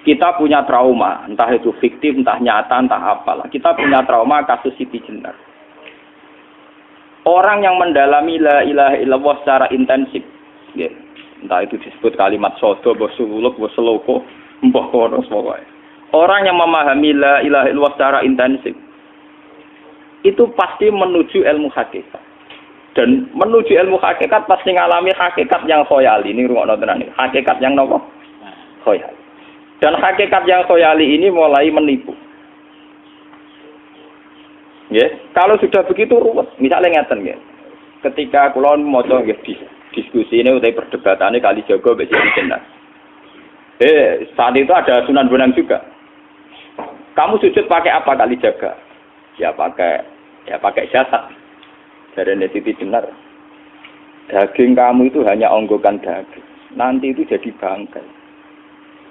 Kita punya trauma, entah itu fiktif, entah nyata, entah apalah. Kita punya trauma kasus Siti Jenar. Orang yang mendalami la ilaha illallah secara intensif, ya, entah itu disebut kalimat sodo, bosuluk, boseloko, mbah kono pokoknya. Orang yang memahami la ilaha illallah secara intensif, itu pasti menuju ilmu hakikat. Dan menuju ilmu hakikat pasti ngalami hakikat yang khoyali. Ini rungokno tenan iki. Hakikat yang nopo? Khoyali. Dan hakikat yang khoyali ini mulai menipu. Ya, kalau sudah begitu ruwet. Misalnya ngeten nggih. Ketika kula maca nggih diskusi ini utai perdebatannya kali jaga mbek Siti Jenar. Saat itu ada Sunan Bonang juga. Kamu sujud pakai apa kali jaga? Ya pakai jasad. Dari Siti Jenar. Daging kamu itu hanya onggokan daging. Nanti itu jadi bangkai.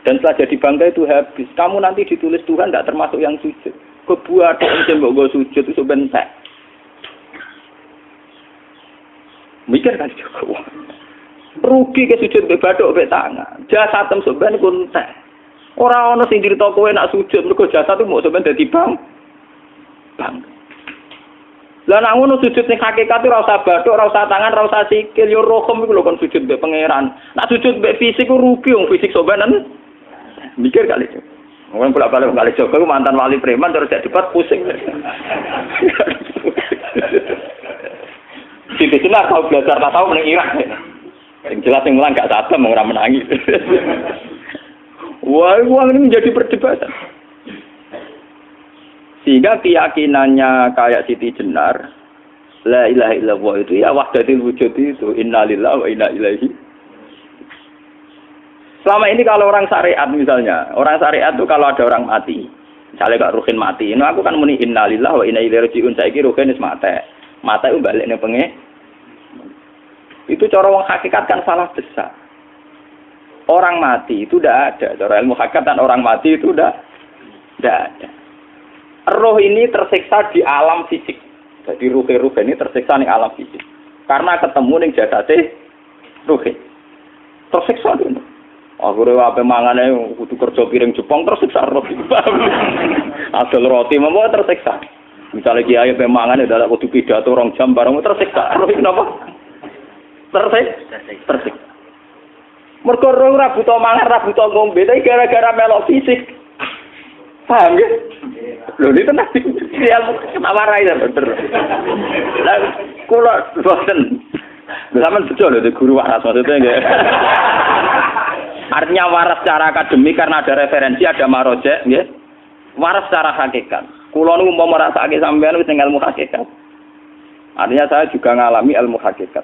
Dan setelah jadi bangkai itu habis. Kamu nanti ditulis Tuhan tidak termasuk yang sujud. Kebuat yang mbok sujud itu bentek. Mikir kan juga. Rugi ke sujud mbek bathuk mbek tangan. Jasad tem sampean iku entek. Ora ana sing crita kowe nak sujud mergo jasad itu mau sampean dadi bang. Lah nek ngono sujud ning hakikat ora usah bathuk, ora usah tangan, ora usah sikil, yo rohem iku lho kon sujud mbek pangeran. Nak sujud mbek fisik ku rugi wong fisik sampean. Mikir kali itu. Mungkin bolak-balik kali Joko mantan wali preman terus jadi debat pusing. Siti Jenar tahu belajar tak tahu meneng Irak. Yang jelas yang mulang gak satem orang menangi. Wah, ini menjadi perdebatan. Sehingga keyakinannya kayak Siti Jenar, la ilaha illallah itu ya wahdatul wujud itu, innalillahi wa inna ilaihi. Selama ini kalau orang syariat misalnya, orang syariat itu kalau ada orang mati, misalnya Kak Ruhin mati, ini aku kan muni innalillahi wa inna ilaihi raji'un, saiki Ruhin wis mate. Mate itu balik ning pengen. Itu cara wong hakikat kan salah besar. Orang mati itu tidak ada, cara ilmu hakikat dan orang mati itu tidak ada. Roh ini tersiksa di alam fisik. Jadi ruh-ruh ini tersiksa di alam fisik. Karena ketemu ning jasate ruh. Tersiksa dulu. Aku rewa mangane kudu kerja piring Jepang tersiksa roh. Asal roti mau tersiksa. Misalnya kiai pemangane dadak kudu pidato 2 jam bareng tersiksa. Roh iki napa? Tersiksa. Mergo roh ora buta mangan, ora buta ngombe, tapi gara-gara melok fisik. Paham ya? Lho ini tenang sih. Kenapa warai ya bener. Lah kula boten. Sampeyan betul lho guru waras maksudnya nggih. Artinya waras secara akademik karena ada referensi, ada marojek, nggih. Waras secara hakikat. Kula niku umpama rasake sampeyan wis ning ilmu hakikat. Artinya saya juga ngalami ilmu hakikat.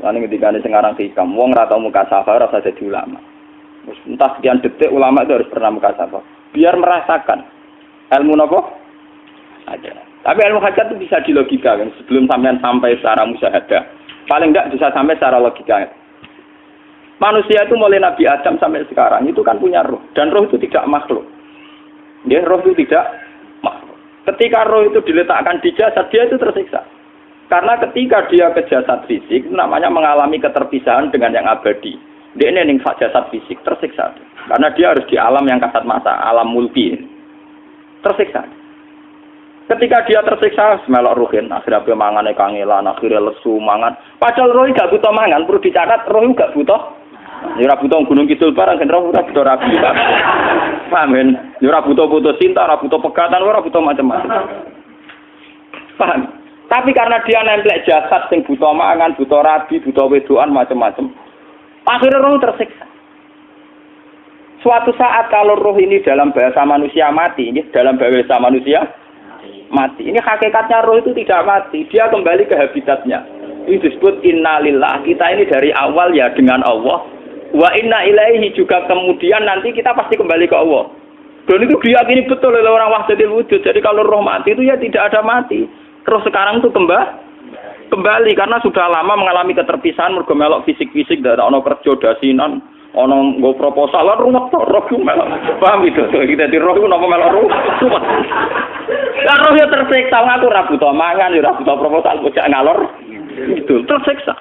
Lan ketika sing aran hikam, wong ora tau mukasafah ora usah jadi ulama. Entah sekian detik ulama itu harus pernah mukasafah. Biar merasakan ilmu nopo ada. Tapi ilmu hakikat itu bisa dilogikakan sebelum sampean sampai secara musyahadah. Paling enggak bisa sampai secara logika. Manusia itu mulai Nabi Adam sampai sekarang itu kan punya roh. Dan roh itu tidak makhluk. Ya, roh itu tidak makhluk. Ketika roh itu diletakkan di jasad, dia itu tersiksa. Karena ketika dia ke jasad fisik, namanya mengalami keterpisahan dengan yang abadi. Dia ini ning jasad fisik, tersiksa. Karena dia harus di alam yang kasat mata, alam mulki. Tersiksa. Ketika dia tersiksa, melok ruhin, akhirnya dia mangane kangelan, akhirnya lesu mangan. Padahal roh gak butuh mangan, perlu dicatat, roh gak butuh. Ya ora butuh gunung kidul barang, kan roh ora butuh rabi. Paham kan? Ya ora butuh putus cinta, ora butuh pegatan, ora butuh macam-macam. Paham? Tapi karena dia nemplek jasad sing butuh mangan, butuh rabi, butuh wedoan macam-macam. Akhirnya roh tersiksa. Suatu saat kalau roh ini dalam bahasa manusia mati, ini dalam bahasa manusia mati. Ini hakikatnya roh itu tidak mati, dia kembali ke habitatnya. Ini disebut innalillah. Kita ini dari awal ya dengan Allah. Wa inna ilaihi juga kemudian nanti kita pasti kembali ke Allah. Dan itu diyakini betul oleh orang wahdatul wujud. Jadi kalau roh mati itu ya tidak ada mati. Terus sekarang itu kembali karena sudah lama mengalami keterpisahan mergo melok fisik-fisik dak ono kerja dasinan, ono nggo proposal lan ruwet to roh ku melok. Paham itu? Kita di roh ku napa melok ruwet. Lah roh ya tersiksa aku ora butuh mangan, ora butuh proposal bocah ngalor. Itu tersiksa.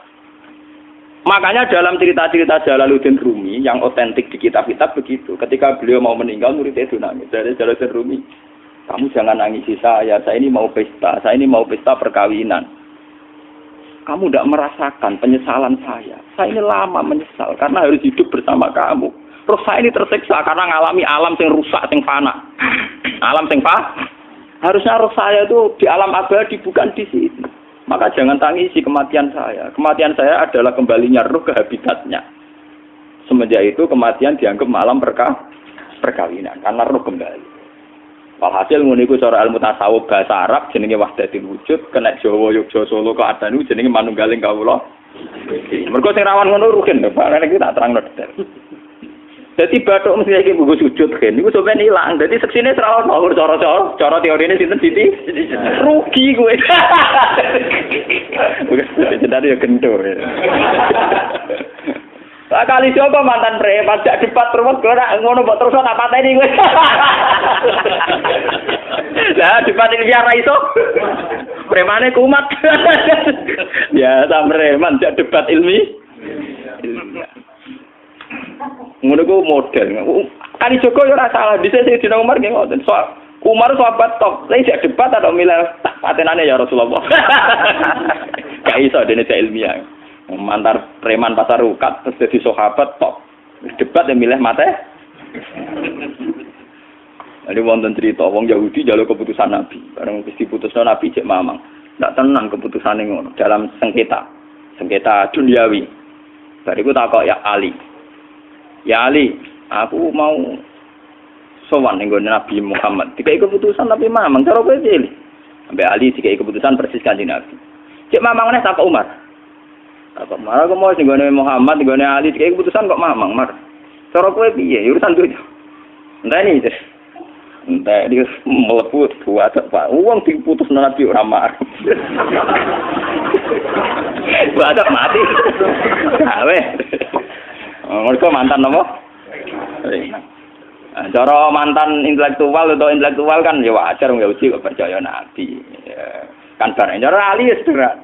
Makanya dalam cerita-cerita Jalaluddin Rumi yang otentik di kitab-kitab begitu. Ketika beliau mau meninggal, muridnya itu nangis. Dari Jalaluddin Rumi, kamu jangan nangisi saya ini mau pesta, saya ini mau pesta perkawinan. Kamu tidak merasakan penyesalan saya. Saya ini lama menyesal karena harus hidup bersama kamu. Terus saya ini tersiksa karena ngalami alam yang rusak, yang fana. Alam yang fana. Harusnya roh saya itu di alam abadi, bukan di sini. Maka jangan tangisi kematian saya. Kematian saya adalah kembalinya roh ke habitatnya. Semenjak itu kematian dianggap malam perkawinan. Karena roh kembali. Walhasil nguniku cara ilmu tasawuf bahasa Arab jenenge wahdatul wujud, kena Jawa Yogyakarta Solo ke Adanu jenenge manunggaling kawula. Mergo sing rawan ngono rugen to, Pak. Nek tak terangno detail. Dadi bathuk mesti iki buku sujud kan. Niku sampeyan ilang. Dadi seksine ora ono cara teorine sinten Siti? Rugi kowe. Bukan sedari ya gendor. Lah kali Joko mantan preman jak debat terus ora ngono mbok terus tak pateni kowe. Lah debat iki ora iso. Premane kumat. Ya sam preman jak debat ilmi. Ngono ku model. Kali Joko yo ora salah. Dise sing dina Umar nggih ngoten. Umar sahabat top. Lah jak debat atau milih tak patenane ya Rasulullah. Gak iso dene ilmiah. Mantar preman pasar ukat terus jadi sahabat top debat yang milih mate. Jadi wonten cerita wong Yahudi njaluk keputusan Nabi bareng wis diputusno Nabi cek mamang ndak tenang keputusane ngono dalam sengketa duniawi. Bariku takok ya Ali aku mau sowan ning Nabi Muhammad dikai keputusan Nabi mamang cara kowe pilih sampai Ali dikai keputusan persis kanjeng Nabi cek mamang neh takok Umar. Apa marah kok mau singgone Muhammad, singgone Ali, kayak keputusan kok mamang mar. Cara kowe piye? Urusan duit. Enteni itu. Entah dia meleput buat apa? Uang diputus Nabi ora mar. Buat mati. Awe. Mereka mantan apa? Cara mantan intelektual atau intelektual kan ya wajar wong Yahudi kok percaya Nabi. Kan bareng cara Ali ya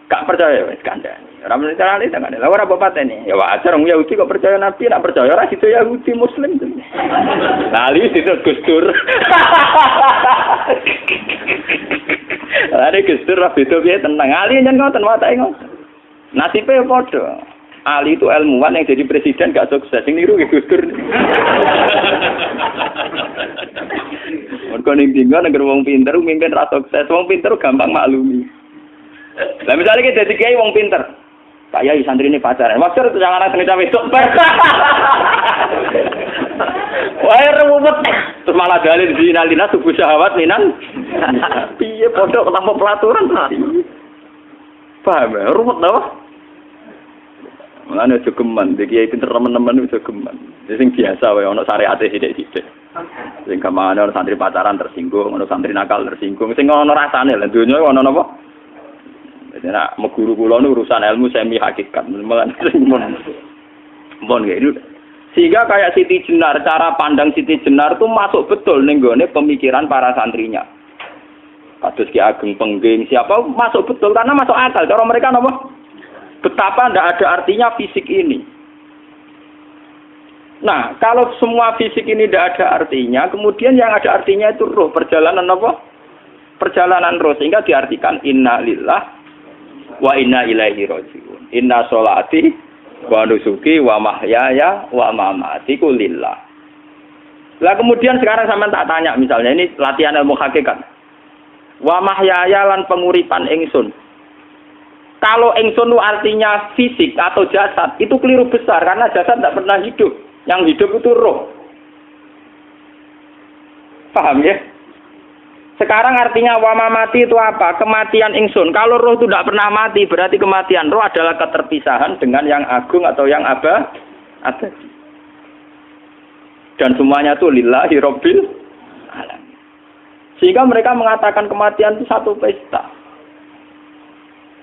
gak percaya wis kandhani. Ora percaya Ali tenan. Lah ora bapatene. Ya wajar wong Yahudi kok percaya Nabi, nak percaya ora situ Yahudi Muslim. Lah Ali situ Gus Dur. Lah Gus Dur ra beda piye tenang. Ali nyen ngoten watake ngoten. Nasibe padha. Ali itu ilmuwan yang jadi presiden gak sukses. Sing niru Gus Dur. Mergo ning dinggo nek wong pinter mimpin ra sukses. Wong pinter gampang maklumi. Lah misalnya kita jadi kiai wong pinter, kaya santri ini pacaran, maksud itu jangan langsung cawe itu, wah ruwet, terus malah dalil di nalina tubuh syahwat minan, piye pondok tanpa pelaturan, paham ya, ruwet dah, malah jogeman, jadi kiai pinter teman-teman itu jogeman, jadi biasa, wah ono syariatnya sidik-sidik, sehingga mana ono santri pacaran tersinggung, ono santri nakal tersinggung, sehingga ono rasanya, lah dunia ono apa? Nah, meguru kula nu urusan ilmu semi hakikat. Mon gitu. Sehingga kayak Siti Jenar, cara pandang Siti Jenar itu masuk betul ning gone pemikiran para santrinya. Kados Ki Ageng Pengging, siapa masuk betul karena masuk akal. Cara mereka napa? Betapa ndak ada artinya fisik ini. Nah, kalau semua fisik ini ndak ada artinya, kemudian yang ada artinya itu roh, perjalanan apa? Perjalanan roh, sehingga diartikan inna lillah wa inna ilaihi raji'un. Inna sholati wa nusuki wa mahyaya wa mamati lillah. Lah kemudian sekarang sampean tak tanya misalnya ini latihan ilmu hakikat. Wa mahyaya lan penguripan ingsun. Kalau ingsun itu artinya fisik atau jasad, itu keliru besar karena jasad tidak pernah hidup. Yang hidup itu roh. Paham ya? Sekarang artinya wama mati itu apa? Kematian ingsun. Kalau roh itu tidak pernah mati, berarti kematian roh adalah keterpisahan dengan yang agung atau yang abadi. Dan semuanya itu lillahi rabbil alamin. Sehingga mereka mengatakan kematian itu satu pesta.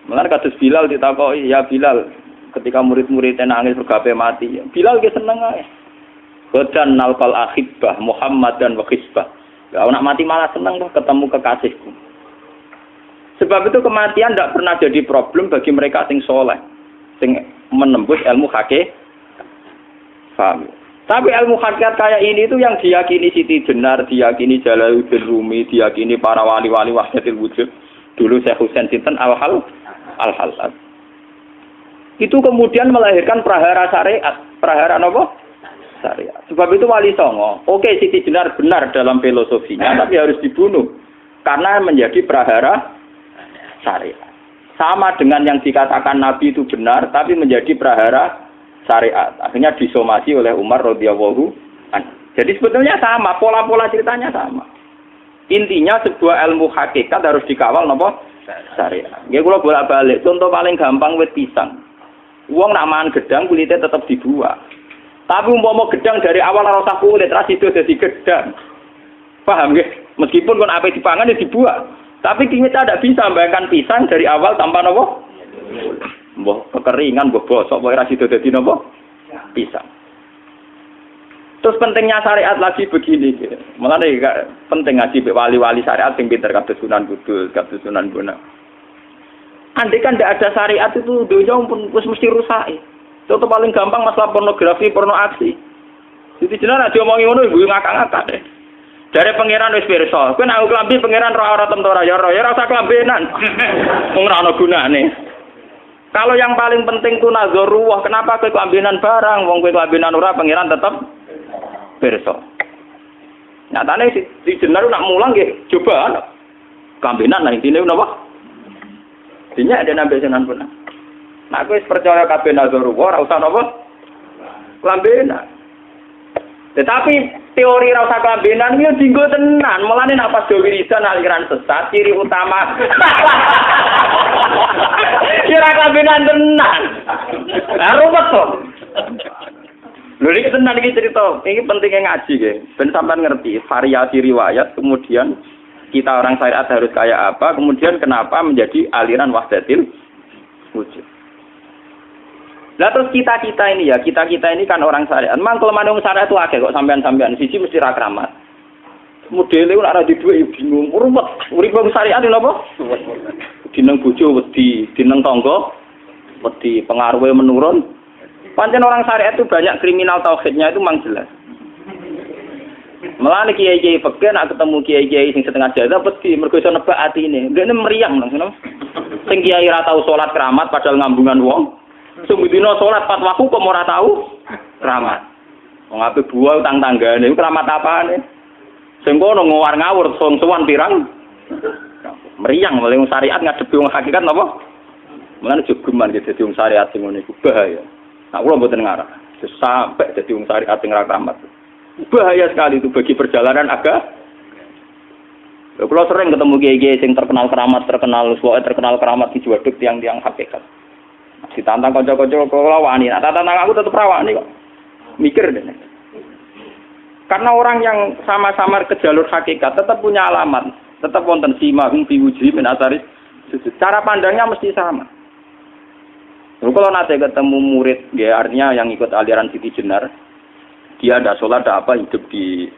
Mulane kados Bilal ditakoki, ya Bilal, ketika murid-muridnya nangis bergape mati, Bilal ge seneng ae. Godan nalfal akhibah Muhammad dan wakisbah. Gak nak mati malah senang loh ketemu kekasihku. Sebab itu kematian tidak pernah jadi problem bagi mereka sing soleh, sing menembus ilmu hakikat. Paham? Tapi ilmu hakikat kayak ini itu yang diyakini Siti Jenar, diyakini Jalaluddin Rumi, diyakini para wali-wali wahdatul wujud. Dulu Syekh Husain Sinten Al-Halal. Itu kemudian melahirkan prahara syariat. Prahara apa? Syariat. Sebab itu Wali Songo, oke Siti Jenar benar dalam filosofinya, tapi harus dibunuh. Karena menjadi prahara syariat. Sama dengan yang dikatakan Nabi itu benar, tapi menjadi prahara syariat. Akhirnya disomasi oleh Umar radhiyallahu anhu. Jadi sebetulnya sama, pola-pola ceritanya sama. Intinya sebuah ilmu hakikat harus dikawal napa? Syariat. Nggih kula bolak-balik, contoh paling gampang wit pisang. Wong nak mangan gedang kulitnya tetap dibuang. Tapi umpama gedang dari awal ora usah kulit, ra sido dadi gedang. Paham nggih? Meskipun kon ape dipangan ya dibuang. Tapi kita tidak bisa membayangkan pisang dari awal tanpa napa? Mbah kekeringan, mbah bosok, mbah ora sido dadi napa? Pisang. Terus pentingnya syariat lagi begini, malah penting ngaji wali-wali syariat yang pinter kados Sunan Kudus, kados Sunan Bonang. Andai kan tidak ada syariat itu dunia pun mesti rusak. Contoh paling gampang masalah pornografi, porno aksi. Jadi Jenar aja omongi ngono ibu ngakak-ngakak deh. Dari pangeran wis pirsa, kowe nek klambi pangeran ora tentara ya ora usah klambenan. Wong ora ana gunane. Kalau yang paling penting ku nazarullah, kenapa kowe klambenan barang? Wong kowe klambenan ora pangeran tetep pirsa. Nyatane si Jenar nak mulang nggih coba klambenan lah intine napa? Dinya ada nabi Sunan Bonang. Nah kowe percaya kabeh nazarullah ora usah napa? Klambenan. Tetapi teori ra usah klambenan yo dinggo tenan. Mulane nek pas do wiridan aliran sesat ciri utama. Kira klambenan tenan. Lah ruwet to. Lho iki tenan iki cerita. Iki pentingnya ngaji nggih. Ben sampean ngerti variasi riwayat kemudian kita orang syariat harus kayak apa, kemudian kenapa menjadi aliran wahdatil wujud. Lah terus kita ini ya, kita ini kan orang syariat. Memang kalau manung syariat itu akeh kok sampean-sampean siji mesti ra kramat. Modele ora ada duwe bingung, ruwet. Urip wong syariat lho apa? Dineng bojo wedi, dineng tangga wedi, pengaruhe menurun. Pancen orang syariat itu banyak kriminal tauhidnya itu memang jelas. Melane kiai-kiai peke nak ketemu kiai-kiai sing setengah jadah wedi mergo iso nebak atine. Ndekne meriang nang. Sing kiai ra tau salat keramat padahal ngambungan wong. Sumudina salat 4 waktu kok ora tau keramat. Wong ape buah utang tanggane iku keramat apane? Sing kono ngawur-ngawur sowan pirang. Meriang oleh wong syariat ngadepi wong hakikat napa? Mulane jogeman iki dadi wong syariat sing ngene iku bahaya. Nah kula mboten ngarah. Sampai dadi wong syariat sing ra keramat. Bahaya sekali itu bagi perjalanan agama. Kalau sering ketemu kiai-kiai yang terkenal keramat di Juwaduk tiang-tiang hakikat. Ditantang kanca-kanca kok wani, nah tantang aku tetep rawani kok. Mikir deh. Karena orang yang sama-sama ke jalur hakikat tetap punya alamat, tetap wonten simahum fi wujuhi min atharis sujud. Cara pandangnya mesti sama. Kalau nanti ketemu murid, ya artinya yang ikut aliran Siti Jenar, dia ada sholat, ada apa, hidup di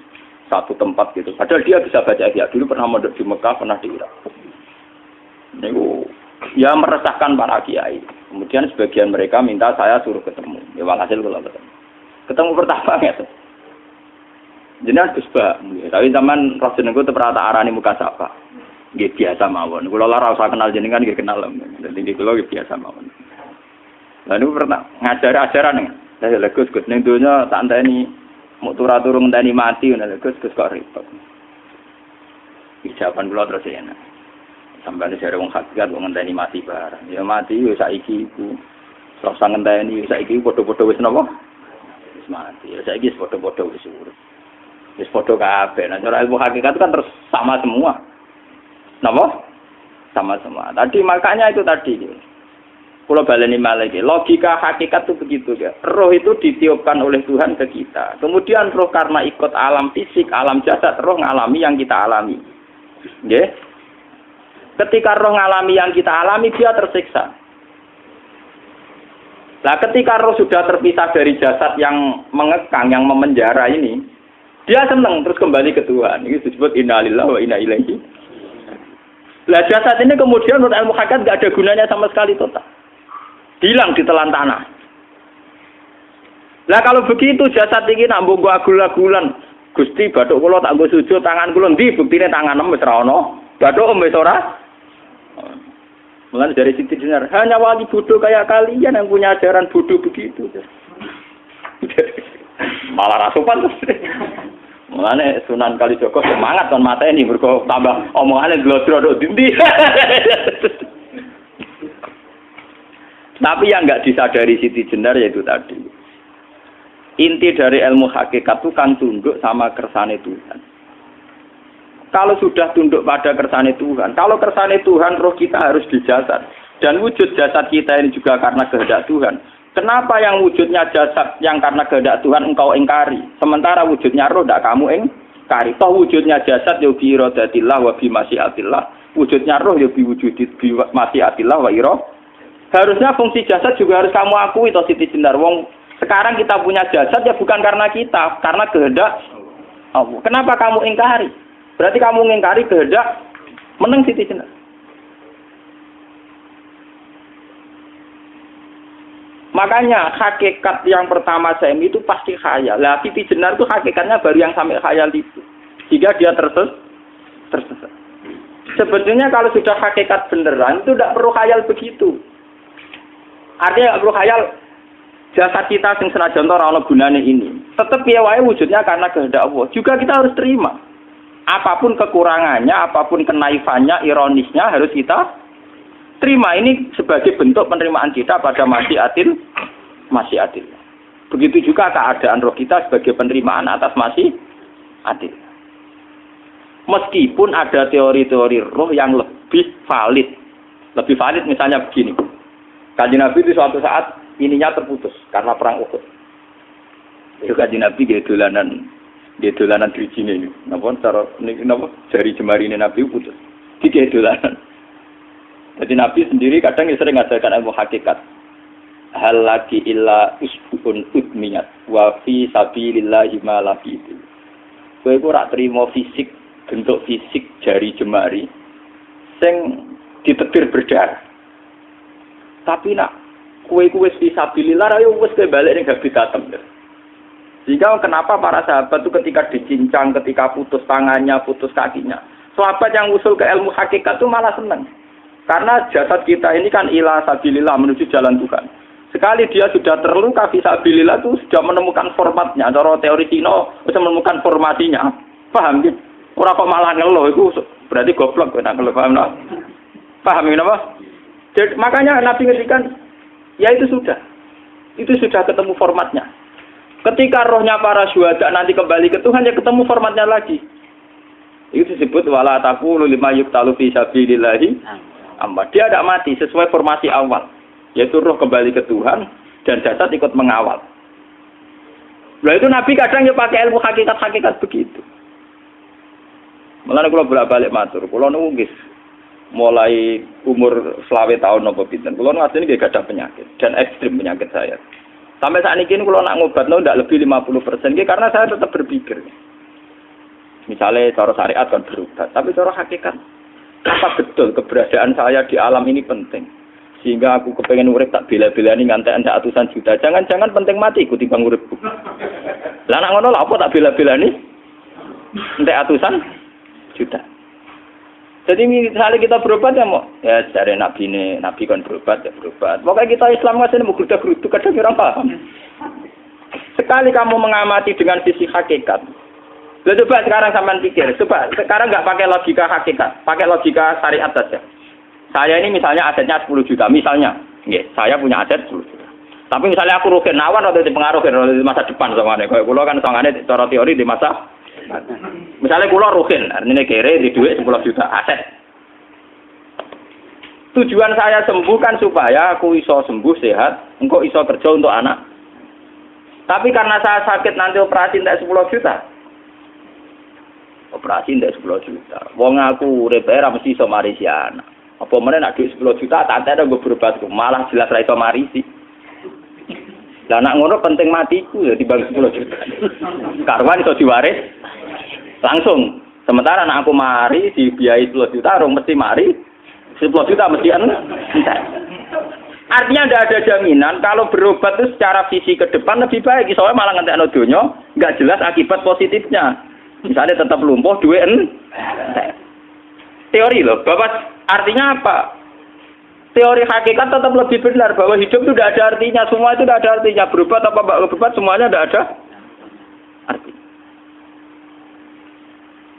satu tempat gitu. Padahal dia bisa baca ihya. Dulu pernah mondok di Mekah, pernah di Irak. Itu ya meresahkan para kiai. Kemudian sebagian mereka minta saya suruh ketemu. Ya walhasil kalau ketemu pertama ya. Jenengan Gus Ba. Tapi zaman roh jenengku teu pernah tak arani muka sapa. Nggih biasa mawon. Kula ora usah kenal jenengan nggih kenal. Dadi kula nggih biasa mawon. Lah niku pernah ngajari ajaran. Saya Gus ning donya tak enteni mau turu ngenteni mati ngono Gus kok repot. Ijaban kula terus enak. Sampai jare wong hakikat wong ngenteni mati barang. Ya mati yo saiki iku. Terus ngenteni saiki padha-padha wis napa? Wis mati. Ya saiki wis padha-padha wis urip. Wis padha kabeh. Nah cara ilmu hakikat kan terus sama semua. Napa? Sama semua. Tadi makanya itu tadi. Kalau baleni malagi, logika hakikat itu begitu ya. Roh itu ditiupkan oleh Tuhan ke kita. Kemudian roh karena ikut alam fisik, alam jasad, roh ngalami yang kita alami. Ya. Ketika roh ngalami yang kita alami, dia tersiksa. Nah, ketika roh sudah terpisah dari jasad yang mengekang, yang memenjara ini, dia senang terus kembali ke Tuhan. Ini disebut inna lillahi wa inna ilaihi. Nah, jasad ini kemudian menurut ilmu hakikat nggak ada gunanya sama sekali total. Hilang di telan tanah. Lah kalau begitu jasad iki nak mbok agul-agulan. Gusti bathuk kula tak nggo sujud tangan kula ndi buktine tangan wis ra ono. Bathuk wis ora. Mulane dari Siti Jenar, hanya wali bodoh kayak kalian yang punya ajaran bodoh begitu. Malah rasupan terus. Mulane Sunan Kalijaga semangat kon mateni mergo tambah omongane glodro ndi. Tapi yang enggak disadari Siti Jenar yaitu tadi. Inti dari ilmu hakikat itu kan tunduk sama kersane Tuhan. Kalau sudah tunduk pada kersane Tuhan, kalau kersane Tuhan roh kita harus di jasad. Dan wujud jasad kita ini juga karena kehendak Tuhan. Kenapa yang wujudnya jasad yang karena kehendak Tuhan engkau ingkari? Sementara wujudnya roh tidak kamu ingkari. Toh wujudnya jasad ya bi iradatillah wa bi masyiatillah. Wujudnya roh ya bi wujudit bi masyiatillah wa ira. Harusnya fungsi jasad juga harus kamu akui toh Siti Jenar. Wong sekarang kita punya jasad ya bukan karena kita, karena kehendak Allah. Kenapa kamu ingkari? Berarti kamu mengingkari kehendak meneng Siti Jenar. Makanya hakikat yang pertama Saim itu pasti khayal. Lah Siti Jenar itu hakikatnya baru yang sampai khayal itu. Sehingga dia tersesat. Sebetulnya kalau sudah hakikat beneran itu tidak perlu khayal begitu. Artinya tidak perlu khayal jasad kita sing senajan ora ana gunane ini. Tetap piye wae wujudnya karena kehendak Allah. Juga kita harus terima. Apapun kekurangannya, apapun kenaifannya, ironisnya harus kita terima. Ini sebagai bentuk penerimaan kita pada masyiatil. Begitu juga keadaan roh kita sebagai penerimaan atas masyiatil. Meskipun ada teori-teori roh yang lebih valid. Lebih valid misalnya begini. Kanjeng Nabi itu suatu saat ininya terputus karena perang Uhud. Itu Kanjeng Nabi dia dolanan drijine ini. Napa cara napa jari jemari ini Nabi putus. Iki dolanan. Jadi Nabi sendiri kadang sering ngajarkan ilmu hakikat. Hal lagi illa usbun udmiyat wa fi sabilillahi ma laqitu. Kowe iku ora trimo fisik, bentuk fisik jari jemari sing ditetir berdarah. Tapi nak kowe wis fi sabilillah ayo wis balik ning habitatem. Sehingga kenapa para sahabat itu ketika dicincang, ketika putus tangannya, putus kakinya. Sahabat yang usul ke ilmu hakikat itu malah senang. Karena jasad kita ini kan ila sabilillah menuju jalan Tuhan. Sekali dia sudah terluka fisabilillah itu sudah menemukan formatnya. Cara teori Cina sudah menemukan formasinya. Paham gitu? Orang kok malah ngeluh itu berarti goblok. Paham tak? Paham ini apa? Jadi, makanya Nabi ngertikan, ya itu sudah. Itu sudah ketemu formatnya. Ketika rohnya para syuhada nanti kembali ke Tuhan, ya ketemu formatnya lagi. Itu disebut wala taqulu lima yuqtalu fi sabilillahi amma. Dia tidak mati sesuai formasi awal, yaitu roh kembali ke Tuhan dan jasad ikut mengawal. Nah itu Nabi kadang ya pakai ilmu hakikat begitu. Mulane kula bolak-balik matur, kula niku nggih mulai umur 20 tahun napa pinten. Kula ngateni nggih gadah penyakit dan ekstrim penyakit saya. Sampai saat ini kalau nak ngobatno tidak lebih 50%, karena saya tetap berpikir. Misalnya cara syariat kan berobat, tapi cara hakikat, apa betul keberadaan saya di alam ini penting? Sehingga aku kepengen urip tak bela-belani ngantek endak atusan juta. Jangan-jangan penting mati ikut timbang uripku. Lah nak ngono lha apa tak bela-belani? Entek atusan juta. Jadi misalnya kita berobat ya mau, ya dari Nabi kan berobat ya berobat. Pokoknya kita Islam masih mau gerutu kadang orang paham. Sekali kamu mengamati dengan sisi hakikat, coba sekarang sampean pikir, coba sekarang nggak pakai logika hakikat, pakai logika syariat saja. Saya ini misalnya asetnya 10 juta, misalnya, saya punya aset 10 juta. Tapi misalnya aku rugi nawan atau dipengaruhi di masa depan sama kayak kulo kan soalnya cara teori di masa. Misalnya kulo ruhin, artinya kere di duit 10 juta aset. Tujuan saya sembuh kan supaya aku iso sembuh sehat, engkau iso kerja untuk anak. Tapi karena saya sakit nanti operasi tidak 10 juta. Operasi tidak 10 juta. Wong aku repair mesti iso marisi anak. Apa meneh nak duit 10 juta tak ada gue berobat malah jelas ra iso marisi. Lah nak ngono penting matiku ya dibagi 10 juta. Karwan iso diwaris langsung. Sementara anak aku mari dibiayai 10 juta, orang mesti mari 10 juta mesti entek. Artinya tidak ada jaminan kalau berobat itu secara visi ke depan lebih baik. Soalnya malah ngentekno donya nggak jelas akibat positifnya. Misalnya tetap lumpuh, duit teori loh. Bapak artinya apa? Teori hakikat tetap lebih benar bahwa hidup itu tidak ada artinya. Semua itu tidak ada artinya. Berobat apa nggak berobat semuanya tidak ada arti.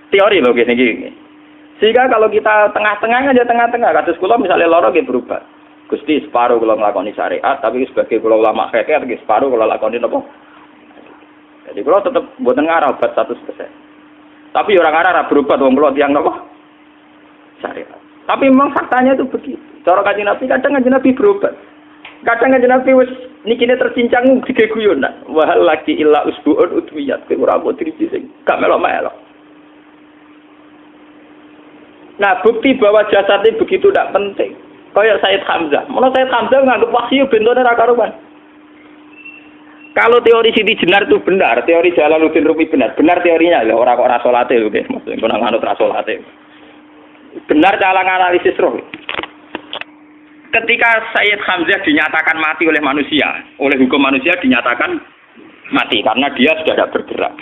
Teori loh gini. Sehingga kalau kita tengah-tengahnya aja tengah-tengah. Kasus kula misalnya loro nggih berobat. Gusti separuh kalau ngelakoni syariat, tapi sebagai kalau ulama fikih separuh kalau lakoni apa? Jadi kalau tetap buatan ngarah obat 100%. Tapi orang ngarah berobat wong kula tiyang apa? Syariat. Tapi memang faktanya itu begitu. Cara Kanjeng Nabi kadang Kanjeng Nabi berobat. Kadang Kanjeng Nabi wis nikine tercincang dige guyonan. Wa laki illa usbuun udwiyat ora kok driji sing gak melok-melok. Nah, bukti bahwa jasadnya begitu tidak penting. Kayak Sayyid Hamzah. Menurut Sayyid Hamzah menganggap wahyu bentone ra karuan. Kalau teori Siti Jenar itu benar, teori Jalaluddin Rumi benar teorinya lho, ora kok ra salate lho nggih, maksudnya kono nganut ra salate. Benar cara analisis roh. Ketika Sayyid Hamzah dinyatakan mati oleh manusia, oleh hukum manusia dinyatakan mati karena dia sudah tidak bergerak.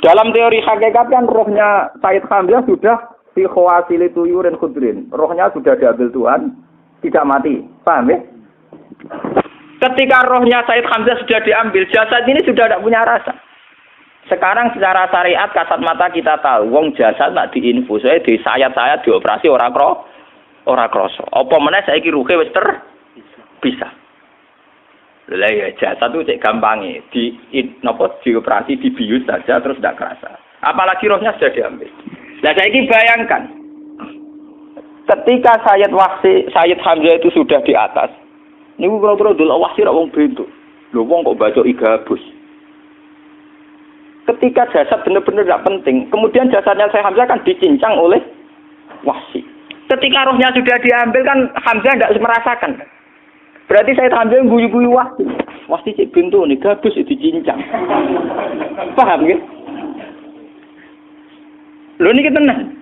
Dalam teori hakikat kan rohnya Sayyid Hamzah sudah fi khawasili tuyurin khudrin. Rohnya sudah diambil Tuhan, tidak mati. Paham ya? Ketika rohnya Sayyid Hamzah sudah diambil, jasad ini sudah tidak punya rasa. Sekarang secara syariat kasat mata kita tahu, wong jasad nak diinfus, di sayat-sayat dioperasi ora kroso. Apa meneh saiki ruhe wis bisa. Lah ya jasad itu cek gampange, dioperasi dibius saja terus tidak kerasa. Apalagi rohnya sudah diambil. Nah saiki bayangkan, ketika Sayyid Hamzah itu sudah di atas, niku kira-kira delok wahsi ra wong bentuk. Lho wong kok baca igabus. Ketika jasad benar-benar tidak penting, kemudian jasadnya Sayyid Hamzah kan dicincang oleh wahsi. Ketika rohnya sudah diambil kan Hamzah tidak merasakan. Berarti Sayyid Hamzah guyu-guyu wahsi. Wahsi cek bentuk nih gabus dicincang. Paham ya? Lho niki tenan.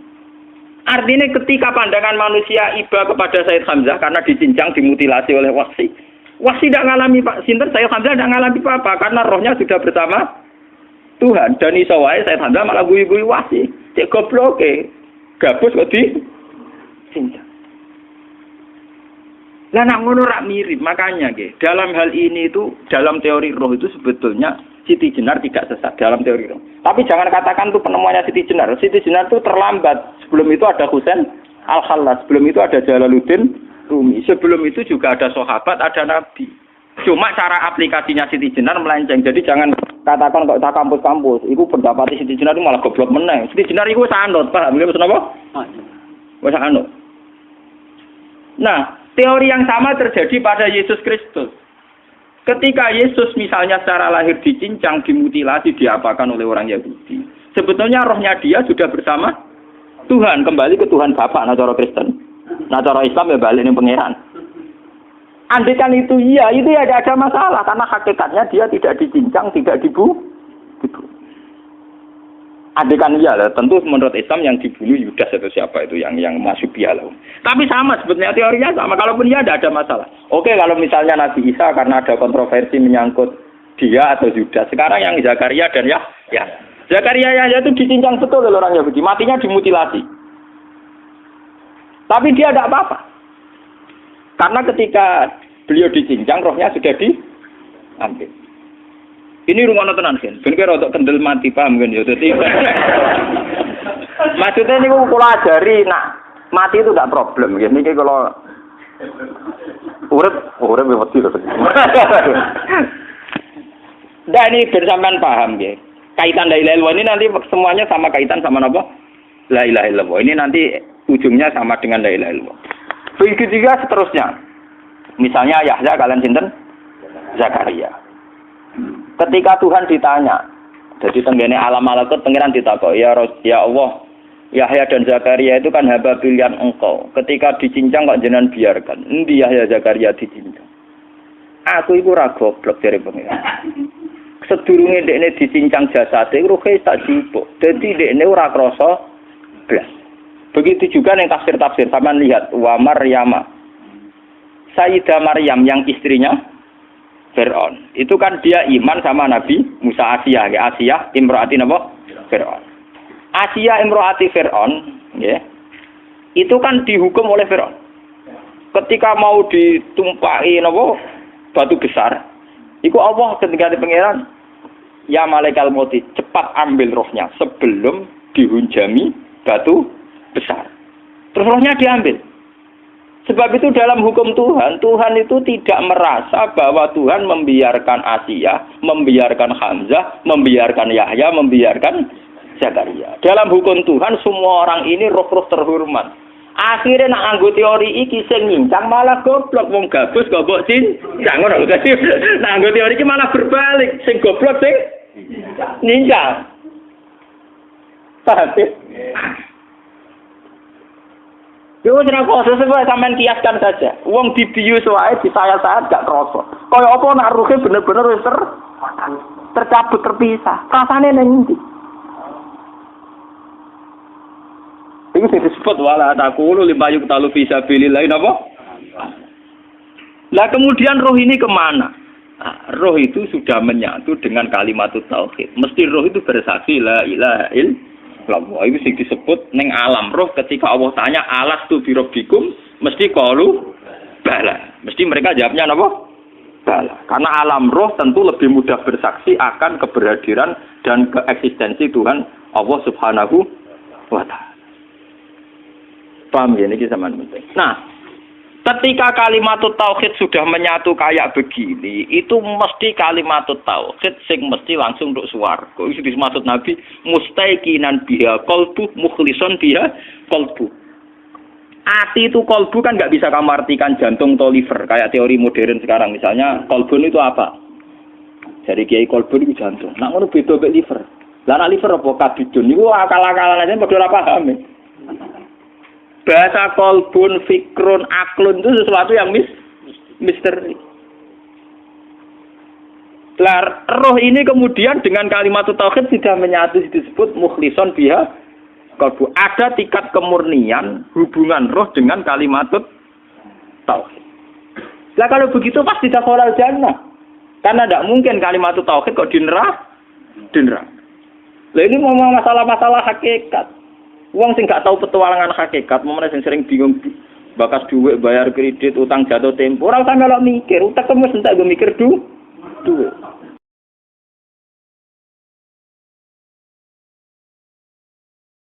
Artinya ketika pandangan manusia iba kepada Sayyid Hamzah karena dicincang, dimutilasi oleh wahsi. Wahsi tidak mengalami sinten, Sayyid Hamzah tidak mengalami apa-apa karena rohnya sudah bersama Tuhan. Dan iso wae Sayyid Hamzah malah guyu-guyu wahsi. Cek goblok gabus kok dicincang. Lah nak ngono rak mirip, makanya dalam hal ini itu dalam teori roh itu sebetulnya Siti Jenar tidak sesat dalam teori roh. Tapi jangan katakan itu penemuannya Siti Jenar. Siti Jenar itu terlambat. Sebelum itu ada Husain Al-Khallas, sebelum itu ada Jalaluddin Rumi, sebelum itu juga ada sahabat, ada nabi. Cuma cara aplikasinya Siti Jenar melenceng. Jadi jangan katakan kok tak kampus-kampus, itu pendapat Siti Jenar itu malah goblok meneng. Siti Jenar itu sanut, paham nggih maksud apa? Wis anut. Nah, teori yang sama terjadi pada Yesus Kristus. Ketika Yesus misalnya secara lahir dicincang, dimutilasi, diapakan oleh orang Yahudi. Sebetulnya rohnya dia sudah bersama Tuhan, kembali ke Tuhan Bapa, nah cara Kristen. Nah cara Islam ya balik ning pangeran. Andaikan itu iya, itu ya tidak ada masalah karena hakikatnya dia tidak dicincang, tidak dibunuh. Andaikan iya lah, tentu menurut Islam yang dibunuh Yudas atau siapa itu yang masuk bialah. Tapi sama sebetulnya teorinya sama. Kalaupun iya tidak ada masalah. Oke, kalau misalnya Nabi Isa karena ada kontroversi menyangkut dia atau Yudas. Sekarang yang Zakaria dan ya. Zakaria itu dicincang betul oleh orang Yahudi, matinya dimutilasi. Tapi dia tidak apa-apa. Karena ketika beliau dicincang, rohnya sudah diambil. Ini rungono tenan kan. Ben kira untuk kendel mati paham kan ya. Dadi maksudnya niku kula ajari nak mati itu tidak problem nggih. Niki kalau urip wedi lho. Dan ini bersamaan paham nggih. Kaitan la ilaha illallah ini nanti semuanya sama kaitan sama apa? La ilaha illallah. Ini nanti ujungnya sama dengan la ilaha illallah. Begitu juga seterusnya. Misalnya Yahya kalian sinten? Zakaria. Ketika Tuhan ditanya, jadi tenggene alam malakut pangeran ditakok, ya Allah, Yahya dan Zakaria itu kan hamba pilihan engkau. Ketika dicincang kok jenengan biarkan. Endi Yahya Zakaria dicincang? Aku iku ora goblok jare pangeran. Sedurunge dekne dicincang jasate ruhe tak jupuk. Dadi dekne ora krasa blas. Begitu juga yang tafsir-tafsir, sampean lihat wa Maryama. Sayyidah Maryam yang istrinya Fir'aun. Itu kan dia iman sama Nabi Musa. Asiyah, ya. Asiyah imro'ati apa? Fir'aun. Asiyah imro'ati Fir'aun, ya. Itu kan dihukum oleh Fir'aun. Ketika mau ditumpahi apa? Batu besar, itu Allah ketika di pangeran, ya malaikat mauti, cepat ambil rohnya sebelum dihunjami batu besar. Terus rohnya diambil. Sebab itu dalam hukum Tuhan, Tuhan itu tidak merasa bahwa Tuhan membiarkan Asiyah, membiarkan Hamzah, membiarkan Yahya, membiarkan Zakaria. Dalam hukum Tuhan, semua orang ini roh-roh terhormat. Akhirnya nak anggo teori iki sing nyincang malah goblok, wong gabus goblok cincang ngono lho. Nak anggo teori iki malah berbalik, sing goblok sing nyincang. Paham? Yo ora kok sesuai sampean kiaskan saja. Wong dibius wae disayat-sayat gak krasa. Kaya apa nak ruhe bener-bener wis tercabut terpisah. Rasane ning ndi? Itu disebut wala taqulu lima yuqtalu fi sabilillah napa? Lah kemudian roh ini kemana? Nah, roh itu sudah menyatu dengan kalimat tauhid. Mesti roh itu bersaksi la ilaha illallah. Itu sing disebut ning alam roh ketika Allah tanya alastu bi rabbikum mesti qalu bala. Mesti mereka jawabnya napa? Bala. Karena alam roh tentu lebih mudah bersaksi akan keberhadiran dan keeksistensi Tuhan Allah Subhanahu wa taala. Paham ya, ini zaman penting. Nah, ketika kalimat tauhid sudah menyatu kayak begini, itu mesti kalimat tauhid sing mesti langsung untuk swarga. Itu dimaksud Nabi mustaiqinan biha qalbu mukhlishon biha qalbu. Ati itu qalbu kan nggak bisa kamu artikan jantung atau liver kayak teori modern sekarang. Misalnya qalbun itu apa? Dari kiai qalbun itu jantung. Nah, ngono beda mek liver. Lah nek liver apa kabidun niku akal-akalan aja padha ora paham. Bahasa kolbun, fikrun, aklun itu sesuatu yang misteri. Roh ini kemudian dengan kalimat tauhid sudah menyatu disebut mukhlishon biha kolbu. Ada tingkat kemurnian hubungan roh dengan kalimat tauhid. Lah kalau begitu pasti dakhalal jannah. Karena tidak mungkin kalimat tauhid kok di neraka. Lah ini ngomong masalah-masalah hakikat. Wong sing gak tahu petualangan hakikat, momene sing sering bingung bakas duit, bayar kredit, utang jatuh tempo, ora usah melok mikir, utek wis entek go mikir duit.